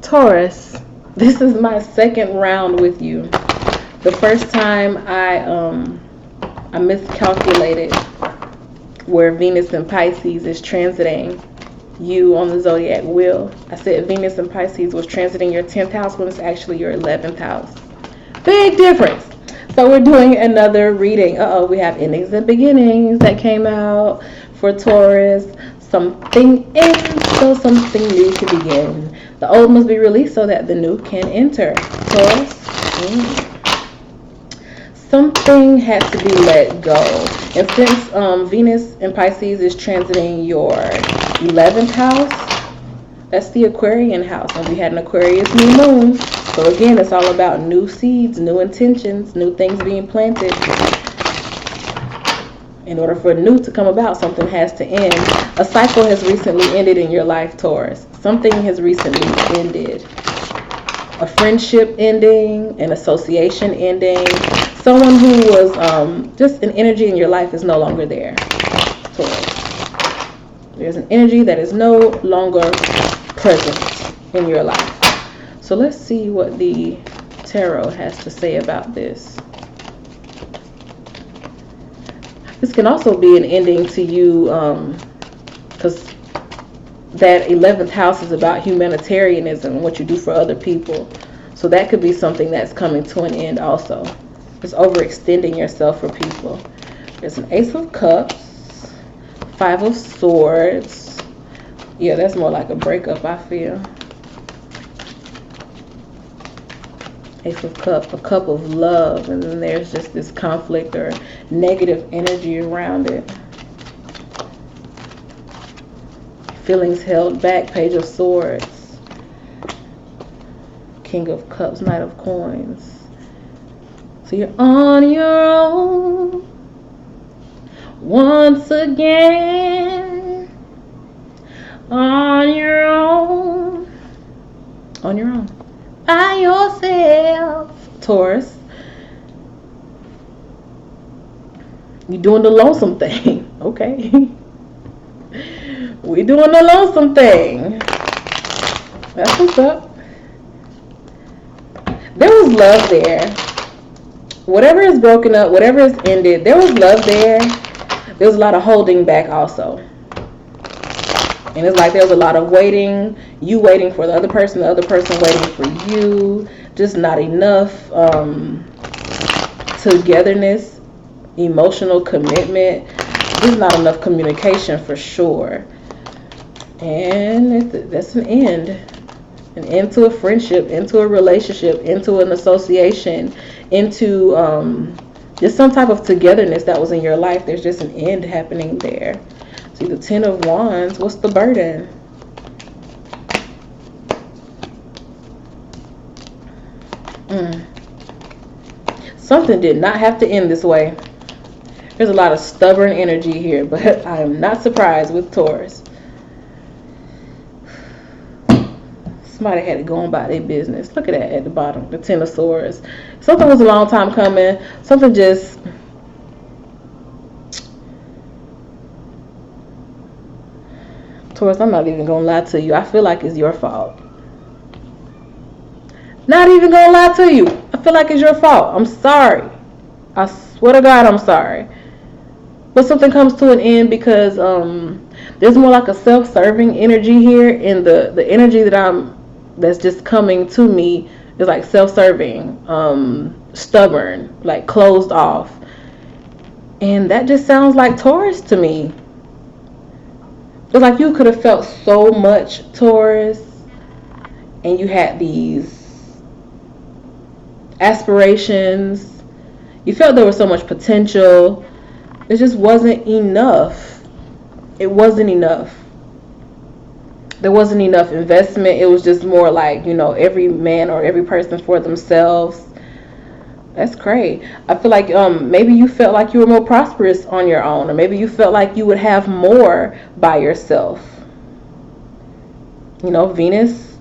Taurus, this is my second round with you. The first time I miscalculated where Venus in Pisces is transiting you on the zodiac wheel. I said Venus in Pisces was transiting your 10th house when it's actually your 11th house. Big difference. So we're doing another reading. We have endings and beginnings that came out for Taurus. Something ends so something new can begin. The old must be released so that the new can enter. Taurus. Something has to be let go. And since Venus in Pisces is transiting your 11th house, that's the Aquarian house. And we had an Aquarius new moon. So again, it's all about new seeds, new intentions, new things being planted. In order for new to come about, something has to end. A cycle has recently ended in your life, Taurus. Something has recently ended. A friendship ending, an association ending. Someone who was just an energy in your life is no longer there, Taurus. There's an energy that is no longer present in your life. So let's see what the tarot has to say about this. This can also be an ending to you, because that 11th house is about humanitarianism and what you do for other people. So that could be something that's coming to an end also. Just overextending yourself for people. There's an Ace of Cups, 5 of Swords. Yeah, that's more like a breakup, I feel. Ace of Cups, a cup of love, and then there's just this conflict or negative energy around it. Feelings held back, Page of Swords, King of Cups, Knight of Coins. So you're on your own once again. On your own. On your own. By yourself, Taurus. You're doing the lonesome thing. Okay. We're doing the lonesome thing. That's what's up. There was love there. Whatever is broken up, whatever is ended, there was love there. There was a lot of holding back also. And it's like there was a lot of waiting. You waiting for the other person waiting for you. Just not enough togetherness, emotional commitment. Just not enough communication for sure. And that's an end. An end to a friendship, into a relationship, into an association, into just some type of togetherness that was in your life. There's just an end happening there. See, the 10 of Wands, what's the burden? Something did not have to end this way. There's a lot of stubborn energy here, but I am not surprised with Taurus. Somebody had to go on about their business. Look at that at the bottom, the 10 of Swords. Something was a long time coming. Something just... Taurus, I'm not even going to lie to you. I feel like it's your fault. Not even going to lie to you. I feel like it's your fault. I'm sorry. I swear to God, I'm sorry. But something comes to an end because there's more like a self-serving energy here. And the energy that's just coming to me is like self-serving, stubborn, like closed off. And that just sounds like Taurus to me. It's like you could have felt so much, Taurus, and you had these aspirations. You felt there was so much potential. It just wasn't enough. It wasn't enough. There wasn't enough investment. It was just more like, every man or every person for themselves. That's crazy. I feel like maybe you felt like you were more prosperous on your own, or maybe you felt like you would have more by yourself. Venus,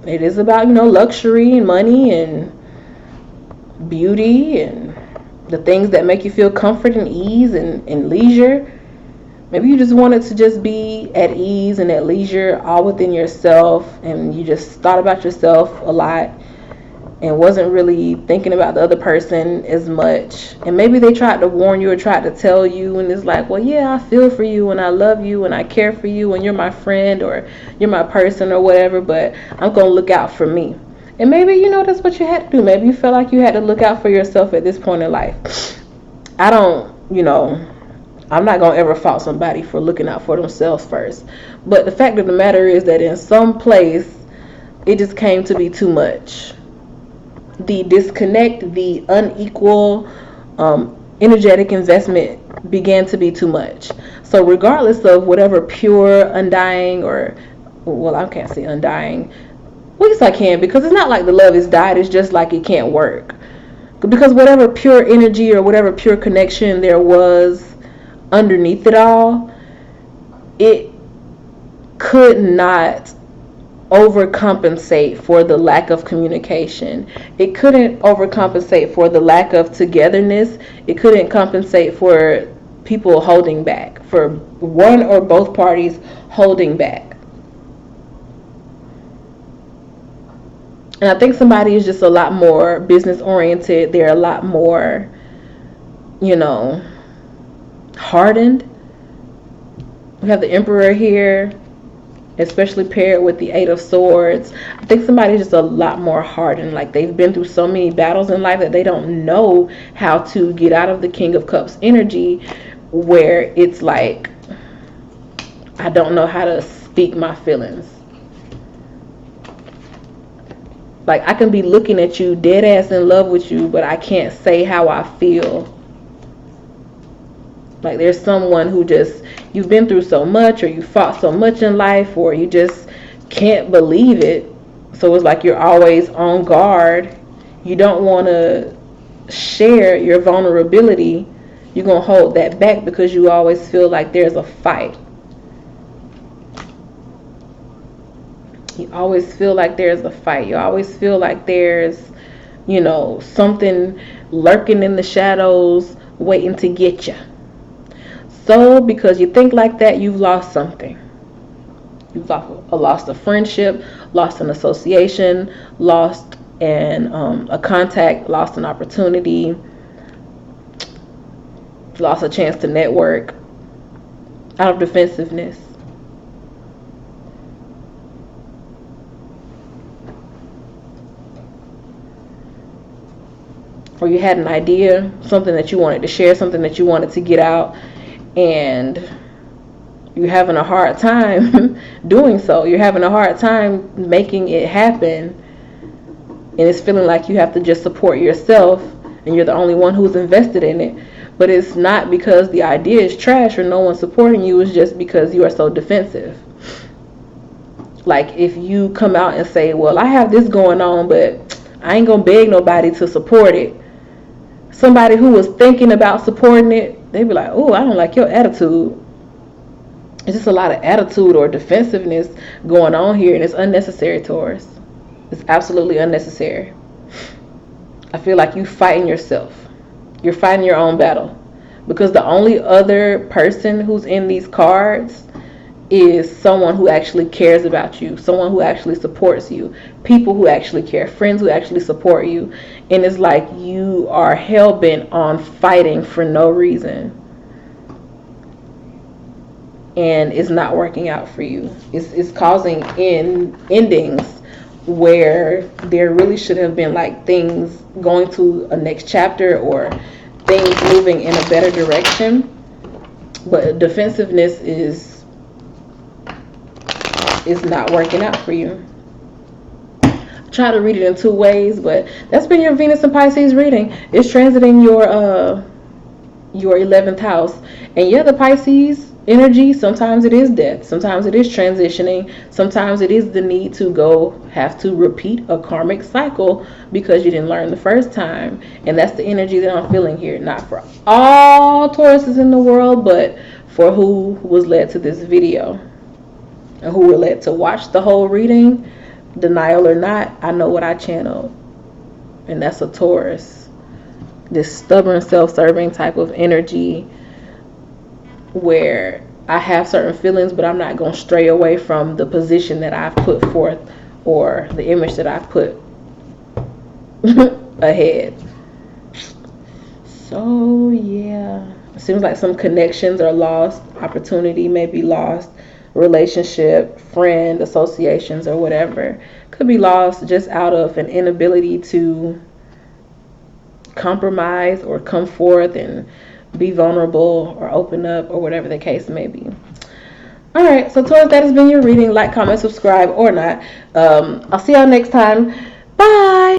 it is about, luxury and money and beauty and the things that make you feel comfort and ease and leisure. Maybe you just wanted to just be at ease and at leisure, all within yourself, and you just thought about yourself a lot and wasn't really thinking about the other person as much. And maybe they tried to warn you or tried to tell you, and it's like, well, yeah, I feel for you and I love you and I care for you and you're my friend or you're my person or whatever, but I'm going to look out for me. And maybe, you know, that's what you had to do. Maybe you felt like you had to look out for yourself at this point in life. I don't, you know, I'm not going to ever fault somebody for looking out for themselves first. But the fact of the matter is that in some place, it just came to be too much. The disconnect, the unequal energetic investment began to be too much. So regardless of whatever pure, undying, or, well, I can't say undying, well, yes I can, because it's not like the love is died, it's just like it can't work. Because whatever pure energy or whatever pure connection there was underneath it all, it could not overcompensate for the lack of communication. It couldn't overcompensate for the lack of togetherness. It couldn't compensate for people holding back, for one or both parties holding back. And I think somebody is just a lot more business oriented. They're a lot more, you know, hardened. We have the Emperor here, especially paired with the 8 of Swords. I think somebody's just a lot more hardened. Like they've been through so many battles in life that they don't know how to get out of the King of Cups energy, where it's like, I don't know how to speak my feelings. Like I can be looking at you dead ass in love with you, but I can't say how I feel. Like there's someone who just, you've been through so much, or you fought so much in life, or you just can't believe it. So it's like you're always on guard. You don't want to share your vulnerability. You're going to hold that back because you always feel like there's a fight. You always feel like there's a fight. You always feel like there's, you know, something lurking in the shadows waiting to get you. So because you think like that, you've lost something. You've lost a friendship, lost an association, lost a contact, lost an opportunity, lost a chance to network out of defensiveness. Or you had an idea, something that you wanted to share, something that you wanted to get out, and you're having a hard time doing so. You're having a hard time making it happen, and it's feeling like you have to just support yourself, and you're the only one who's invested in it. But it's not because the idea is trash or no one's supporting you. It's just because you are so defensive. Like if you come out and say, well, I have this going on, but I ain't gonna beg nobody to support it. Somebody who was thinking about supporting it, they'd be like, oh, I don't like your attitude. It's just a lot of attitude or defensiveness going on here, and it's unnecessary, Taurus. It's absolutely unnecessary. I feel like you're fighting yourself. You're fighting your own battle. Because the only other person who's in these cards is someone who actually cares about you, someone who actually supports you, people who actually care, friends who actually support you. And it's like you are hell-bent on fighting for no reason. And it's not working out for you. It's causing endings where there really should have been like things going to a next chapter or things moving in a better direction. But defensiveness is not working out for you. Try to read it in two ways, but that's been your Venus and Pisces reading. It's transiting your 11th house. And yeah, the Pisces energy, sometimes it is death, sometimes it is transitioning, sometimes it is the need to have to repeat a karmic cycle because you didn't learn the first time. And that's the energy that I'm feeling here, not for all Tauruses in the world, but for who was led to this video and who were led to watch the whole reading. Denial or not, I know what I channeled, and that's a Taurus. This stubborn, self-serving type of energy where I have certain feelings, but I'm not going to stray away from the position that I've put forth or the image that I've put ahead. So yeah, it seems like some connections are lost, opportunity may be lost, relationship, friend, associations, or whatever could be lost just out of an inability to compromise or come forth and be vulnerable or open up or whatever the case may be. All right, so Taurus, that has been your reading. Like, comment, subscribe, or not. I'll see y'all next time. Bye.